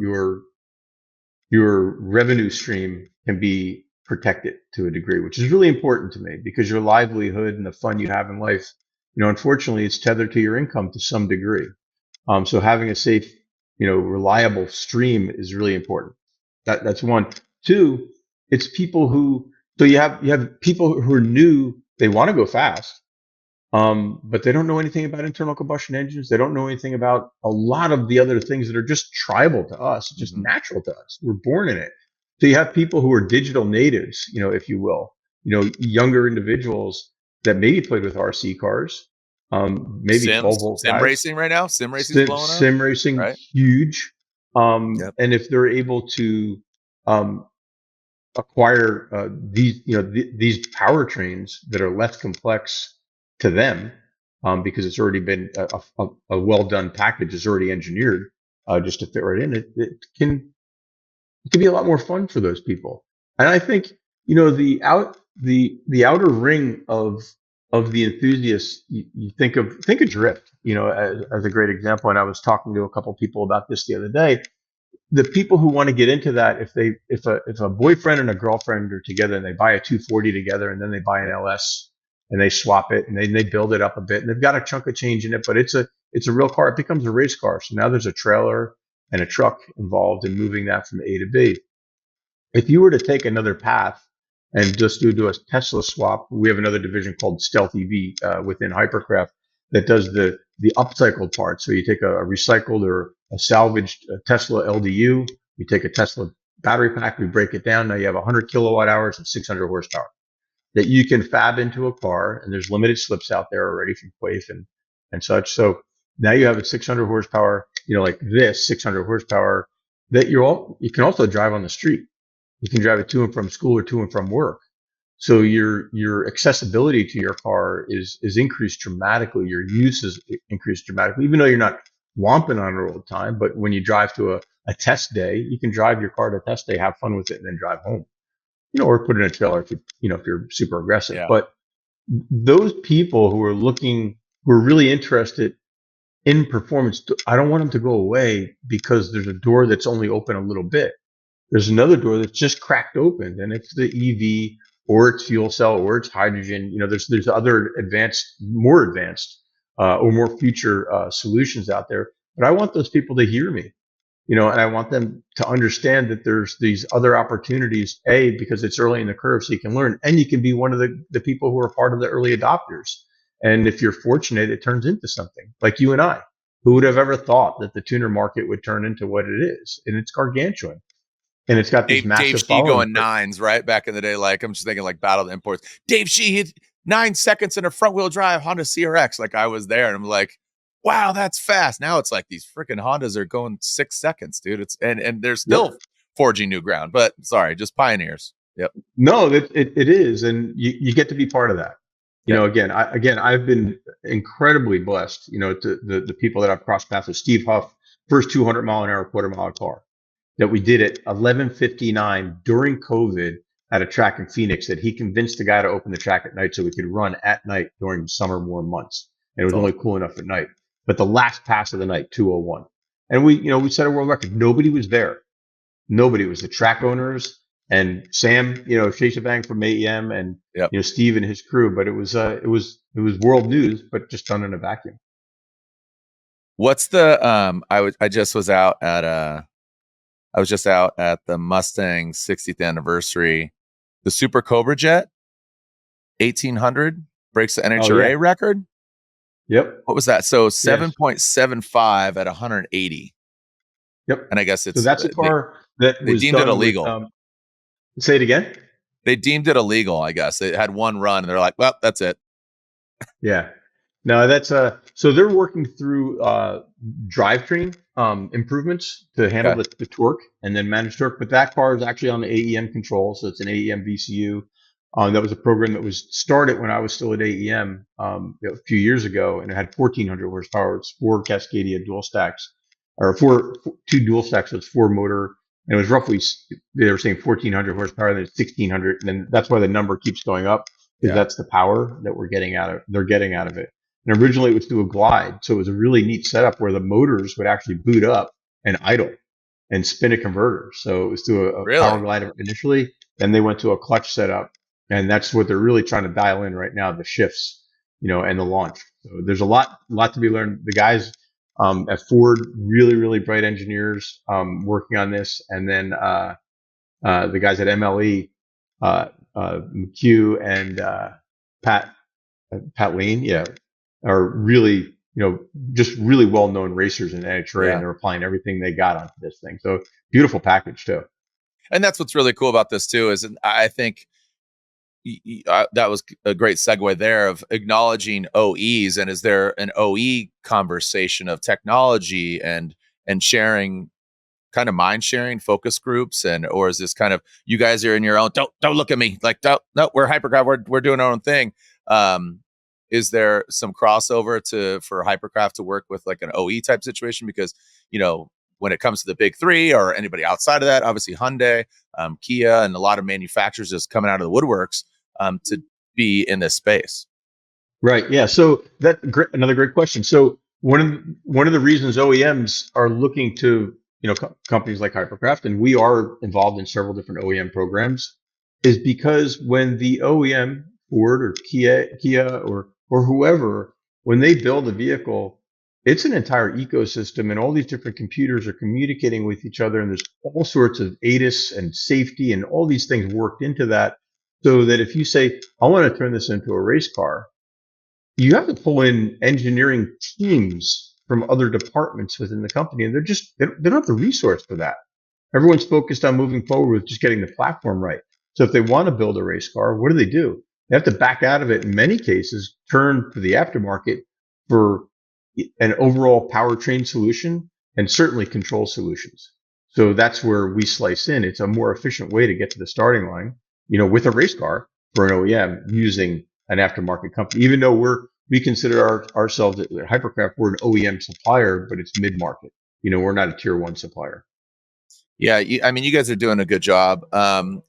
S2: revenue stream can be protected to a degree, which is really important to me because your livelihood and the fun you have in life, unfortunately, it's tethered to your income to some degree. So having a safe, reliable stream is really important. That's one. Two, it's people who, so you have people who are new, they want to go fast, but they don't know anything about internal combustion engines. They don't know anything about a lot of the other things that are just tribal to us, just
S1: Mhm.
S2: natural to us. We're born in it. So you have people who are digital natives, if you will, younger individuals that maybe played with RC cars, maybe 12 volt
S1: Sim
S2: guys.
S1: racing right now. Sim racing's
S2: Sim,
S1: blowing up,
S2: sim racing,
S1: right?
S2: huge.
S1: Yep.
S2: And if they're able to um, acquire these powertrains that are less complex to them, because it's already been a well done package is already engineered, just to fit right in. It can be a lot more fun for those people. And I think the outer ring of the enthusiasts. You think of drift, as a great example. And I was talking to a couple people about this the other day. The people who want to get into that, if a boyfriend and a girlfriend are together and they buy a 240 together and then they buy an
S1: Yep.
S2: LS and they swap it and they build it up a bit and they've got a chunk of change in it, but it's a real car. It becomes a race car. So now there's a trailer and a truck involved in moving that from A to B. If you were to take another path and just do a Tesla swap, we have another division called Stealth EV within Hypercraft that does the upcycled part. So you take a recycled or a salvaged Tesla LDU, you take a Tesla battery pack, we break it down. Now you have 100 kilowatt hours and 600 horsepower that you can fab into a car, and there's limited slips out there already from Quaife and such. So now you have a 600 horsepower, like this 600 horsepower that you can also drive on the street. You can drive it to and from school or to and from work. So your accessibility to your car is increased dramatically. Your use is increased dramatically, even though you're not womping on it all the time. But when you drive to a test day, you can drive your car to a test day, have fun with it, and then drive home. Or put it in a trailer if you're super aggressive.
S1: Yeah.
S2: But those people who are really interested in performance, I don't want them to go away because there's a door that's only open a little bit. There's another door that's just cracked open, and it's the EV or it's fuel cell or it's hydrogen. There's other more advanced, or more future solutions out there. But I want those people to hear me, and I want them to understand that there's these other opportunities. Because it's early in the curve, so you can learn, and you can be one of the people who are part of the early adopters. And if you're fortunate, it turns into something like you and I. Who would have ever thought that the tuner market would turn into what it is? And it's gargantuan, and it's got this
S1: Dave
S2: massive
S1: Shee
S2: following.
S1: going
S2: But
S1: nines, right? Back in the day, like I'm just thinking like Battle of the Imports. Dave Shee hit 9 seconds in a front wheel drive Honda CRX. Like I was there and I'm like, wow, that's fast. Now it's like these freaking Hondas are going 6 seconds, dude. And they're still
S2: yep,
S1: forging new ground. But sorry, just pioneers. Yep.
S2: no, it is, and you get to be part of that.
S1: Yep.
S2: I've been incredibly blessed. To the people that I've crossed paths with. Steve Huff, first 200-mile-an-hour quarter-mile car that we did at 11:59 during COVID at a track in Phoenix, that he convinced the guy to open the track at night so we could run at night during summer warm months. And it
S1: That's
S2: was only
S1: awesome.
S2: cool enough at night. But the last pass of the night, 2:01. And we set a world record. Nobody was there. Nobody was the track owners and Sam, Sheshabang from AEM and,
S1: Yep.
S2: Steve and his crew. But it was world news, but just done in a vacuum.
S1: What's the I just was out at I was just out at the Mustang 60th anniversary. The Super Cobra Jet 1800 breaks the
S2: Oh yeah.
S1: NHRA record.
S2: Yep.
S1: What was that? So
S2: Yes.
S1: 7.75 at 180.
S2: Yep.
S1: And I guess
S2: So
S1: it's
S2: that's a car that
S1: they
S2: was
S1: deemed it
S2: done with,
S1: illegal.
S2: say it again.
S1: They deemed it illegal, I guess. It had one run and they're like, well, that's it.
S2: Yeah. No, that's so they're working through drivetrain improvements to handle
S1: Okay.
S2: the torque and then manage torque. But that car is actually on the AEM control, so it's an AEM VCU. That was a program that was started when I was still at AEM a few years ago, and it had 1,400 horsepower. It's four Cascadia dual stacks, or two dual stacks, so it's four motor. And it was roughly, they were saying 1,400 horsepower, then it's 1,600, and then that's why the number keeps going up, because
S1: Yeah.
S2: that's the power that they're getting out of it. And originally it was through a glide. So it was a really neat setup where the motors would actually boot up and idle and spin a converter. So it was through a power
S1: Really?
S2: glide initially. Then they went to a clutch setup. And that's what they're really trying to dial in right now, the shifts, and the launch. So there's a lot to be learned. The guys At Ford, really, really bright engineers working on this. And then the guys at MLE, McHugh and Pat Pat Lean, yeah, are really, just really well-known racers in NHRA, and
S1: Yeah.
S2: they're applying everything they got onto this thing. So beautiful package too.
S1: And that's what's really cool about this too, is I think that was a great segue there of acknowledging OEs. And is there an OE conversation of technology and sharing, kind of mind sharing focus groups, and or is this kind of you guys are in your own, don't look at me, like, don't, no, we're Hypercraft, we're doing our own thing. um is there some crossover to for Hypercraft to work with like an OE type situation? Because when it comes to the big three or anybody outside of that, obviously Hyundai, Kia, and a lot of manufacturers just coming out of the woodworks to be in this space.
S2: Right. Yeah. So another great question. So one of the reasons OEMs are looking to, companies like Hypercraft, and we are involved in several different OEM programs, is because when the OEM, Ford or Kia or whoever, when they build a vehicle, it's an entire ecosystem, and all these different computers are communicating with each other, and there's all sorts of ADAS and safety and all these things worked into that, so that if you say, I want to turn this into a race car, you have to pull in engineering teams from other departments within the company, and they don't have the resource for that. Everyone's focused on moving forward with just getting the platform right. So if they want to build a race car, what do? They have to back out of it in many cases, turn to the aftermarket for an overall powertrain solution and certainly control solutions. So that's where we slice in. It's a more efficient way to get to the starting line, with a race car for an OEM using an aftermarket company, even though we consider ourselves at Hypercraft, we're an OEM supplier, but it's mid-market. We're not a tier one supplier.
S1: Yeah, I mean, you guys are doing a good job.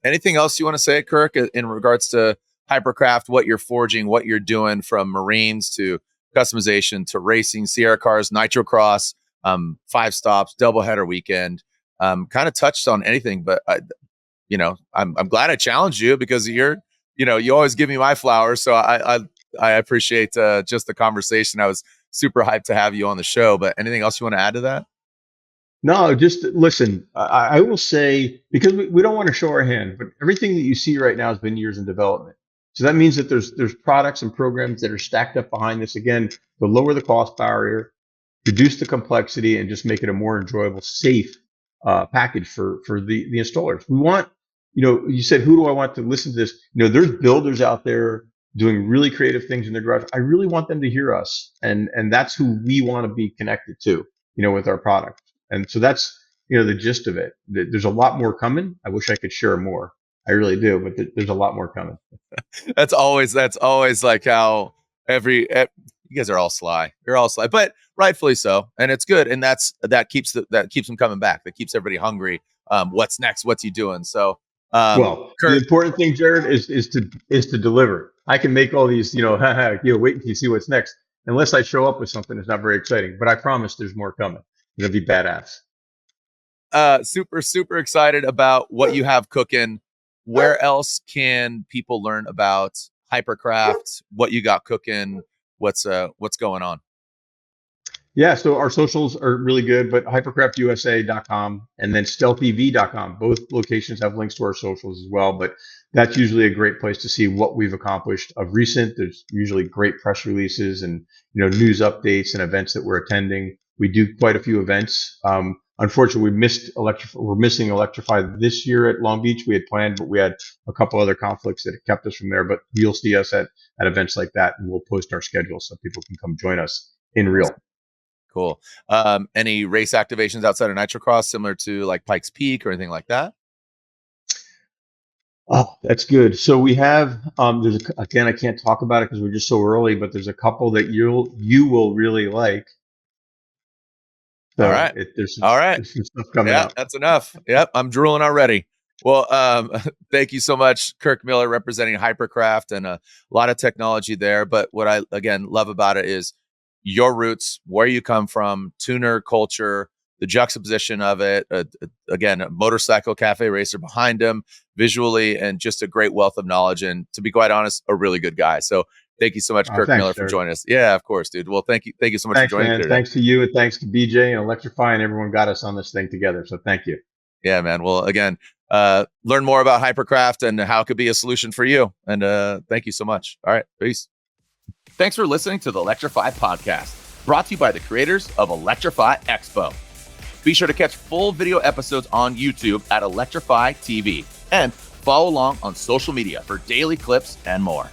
S1: Anything else you want to say, Kirk, in regards to Hypercraft, what you're forging, what you're doing from Marines to customization to racing, Sierra cars, Nitro Cross, 5 stops, doubleheader weekend? Kind of touched on anything, but I'm glad I challenged you, because you always give me my flowers, so I appreciate just the conversation. I was super hyped to have you on the show. But anything else you want to add to that?
S2: No, just listen. I will say, because we don't want to show our hand, but everything that you see right now has been years in development. So that means that there's products and programs that are stacked up behind this, again, to lower the cost barrier, reduce the complexity, and just make it a more enjoyable, safe package for the installers. We want, you said, who do I want to listen to this? There's builders out there doing really creative things in their garage. I really want them to hear us, and that's who we want to be connected to, with our product. And so that's, the gist of it. There's a lot more coming. I wish I could share more. I really do, but there's a lot more coming.
S1: That's always like how you guys are all sly. You're all sly, but rightfully so, and it's good. And that keeps them coming back. That keeps everybody hungry. What's next? What's he doing? So,
S2: Well, the
S1: Kurt,
S2: important thing, Jarod, is to deliver. I can make all these, wait until you see what's next. Unless I show up with something that's not very exciting, but I promise there's more coming. It'll be badass.
S1: super super excited about what you have cooking. Where else can people learn about Hypercraft? What you got cooking? What's going on?
S2: Yeah, so our socials are really good, but hypercraftusa.com and then stealthev.com. Both locations have links to our socials as well, but that's usually a great place to see what we've accomplished of recent. There's usually great press releases and news updates and events that we're attending. We do quite a few events. Unfortunately, we're missing Electrify this year at Long Beach. We had planned, but we had a couple other conflicts that kept us from there. But you'll see us at events like that, and we'll post our schedule so people can come join us in real.
S1: Cool. Any race activations outside of Nitrocross, similar to like Pikes Peak or anything like that?
S2: Oh, that's good. So we have again, I can't talk about it because we're just so early, but there's a couple that you will really like.
S1: All
S2: So
S1: right.
S2: there's
S1: All right.
S2: some stuff coming
S1: Yeah,
S2: up.
S1: that's enough. Yep, I'm drooling already. Well, thank you so much, Kirk Miller, representing Hypercraft, and a lot of technology there. But what I again love about it is your roots, where you come from, tuner culture, the juxtaposition of it. Again, a motorcycle cafe racer behind him, visually, and just a great wealth of knowledge. And to be quite honest, a really good guy. So Thank you so much, Kirk
S2: Thanks,
S1: Miller, for
S2: Jared.
S1: joining us. Yeah, of course, dude. Well, thank you so much for
S2: Thanks,
S1: joining me
S2: man.
S1: today.
S2: Thanks to you, and thanks to BJ and Electrify, and everyone got us on this thing together. So thank you.
S1: Yeah, man. Well, again, learn more about Hypercraft and how it could be a solution for you. And thank you so much. All right, peace. Thanks for listening to the Electrify podcast, brought to you by the creators of Electrify Expo. Be sure to catch full video episodes on YouTube at Electrify TV and follow along on social media for daily clips and more.